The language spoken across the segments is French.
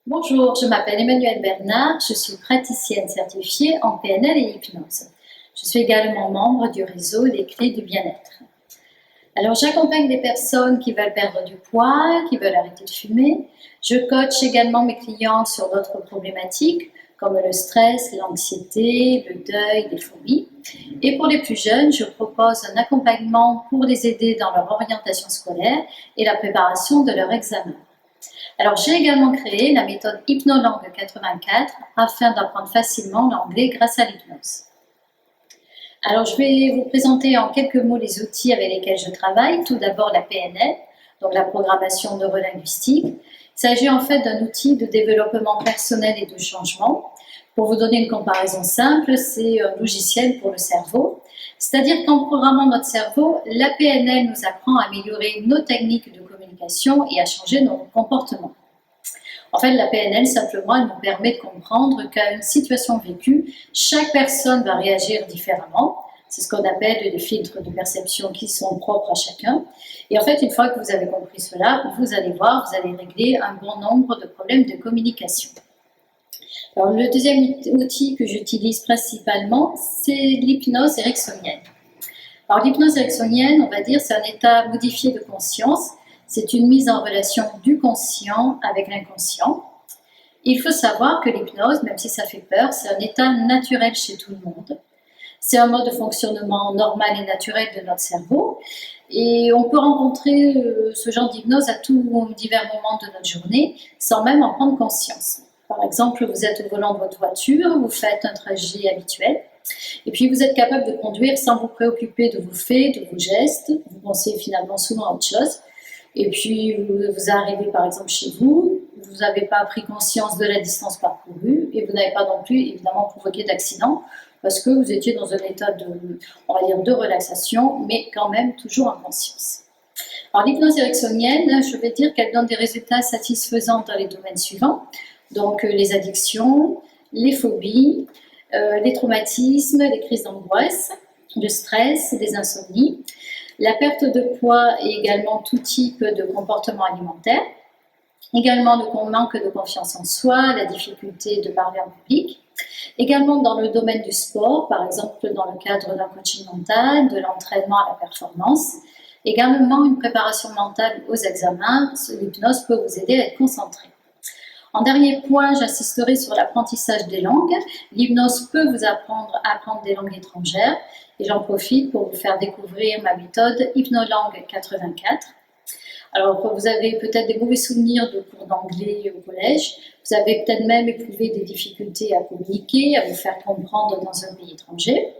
Bonjour, je m'appelle Emmanuelle Bernard, je suis praticienne certifiée en PNL et hypnose. Je suis également membre du réseau Les Clés du Bien-être. Alors, j'accompagne des personnes qui veulent perdre du poids, qui veulent arrêter de fumer. Je coach également mes clients sur d'autres problématiques comme le stress, l'anxiété, le deuil, les phobies. Et pour les plus jeunes, je propose un accompagnement pour les aider dans leur orientation scolaire et la préparation de leur examen. Alors, j'ai également créé la méthode Hypnolangue 84 afin d'apprendre facilement l'anglais grâce à l'hypnose. Alors, je vais vous présenter en quelques mots les outils avec lesquels je travaille. Tout d'abord, la PNL, donc la programmation neurolinguistique. Il s'agit en fait d'un outil de développement personnel et de changement. Pour vous donner une comparaison simple, c'est un logiciel pour le cerveau. C'est-à-dire qu'en programmant notre cerveau, la PNL nous apprend à améliorer nos techniques de communication et à changer nos comportements. En fait, la PNL, simplement, elle nous permet de comprendre qu'à une situation vécue, chaque personne va réagir différemment. C'est ce qu'on appelle les filtres de perception qui sont propres à chacun. Et en fait, une fois que vous avez compris cela, vous allez voir, vous allez régler un bon nombre de problèmes de communication. Alors, le deuxième outil que j'utilise principalement, c'est l'hypnose ericksonienne. Alors, l'hypnose ericksonienne, on va dire, c'est un état modifié de conscience. C'est une mise en relation du conscient avec l'inconscient. Il faut savoir que l'hypnose, même si ça fait peur, c'est un état naturel chez tout le monde. C'est un mode de fonctionnement normal et naturel de notre cerveau. Et on peut rencontrer ce genre d'hypnose à tous divers moments de notre journée sans même en prendre conscience. Par exemple, vous êtes au volant de votre voiture, vous faites un trajet habituel, et puis vous êtes capable de conduire sans vous préoccuper de vos faits, de vos gestes. Vous pensez finalement souvent à autre chose. Et puis vous arrivez par exemple chez vous, vous n'avez pas pris conscience de la distance parcourue et vous n'avez pas non plus évidemment provoqué d'accident parce que vous étiez dans un état de, on va dire, de relaxation, mais quand même toujours en conscience. Alors l'hypnose ericksonienne, je vais dire qu'elle donne des résultats satisfaisants dans les domaines suivants. Donc les addictions, les phobies, les traumatismes, les crises d'angoisse, le stress, les insomnies, la perte de poids et également tout type de comportement alimentaire, également le manque de confiance en soi, la difficulté de parler en public, également dans le domaine du sport, par exemple dans le cadre d'un coaching mental, de l'entraînement à la performance, également une préparation mentale aux examens. L'hypnose peut vous aider à être concentré. En dernier point, j'insisterai sur l'apprentissage des langues. L'hypnose peut vous apprendre à apprendre des langues étrangères et j'en profite pour vous faire découvrir ma méthode Hypnolangue 84. Alors, vous avez peut-être des mauvais souvenirs de cours d'anglais au collège. Vous avez peut-être même éprouvé des difficultés à communiquer, à vous faire comprendre dans un pays étranger.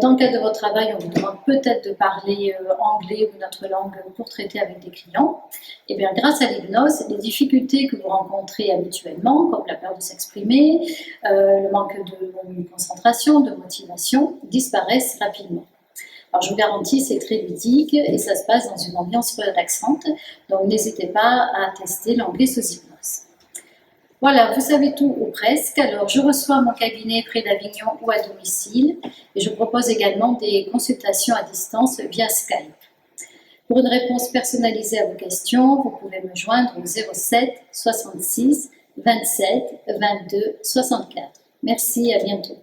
Dans le cadre de votre travail, on vous demande peut-être de parler anglais ou notre langue pour traiter avec des clients. Et bien, grâce à l'hypnose, les difficultés que vous rencontrez habituellement, comme la peur de s'exprimer, le manque de concentration, de motivation, disparaissent rapidement. Alors, je vous garantis, c'est très ludique et ça se passe dans une ambiance relaxante. Donc, n'hésitez pas à tester l'anglais sous hypnose. Voilà, vous savez tout ou presque. Alors, je reçois mon cabinet près d'Avignon ou à domicile et je propose également des consultations à distance via Skype. Pour une réponse personnalisée à vos questions, vous pouvez me joindre au 07 66 27 22 64. Merci, à bientôt.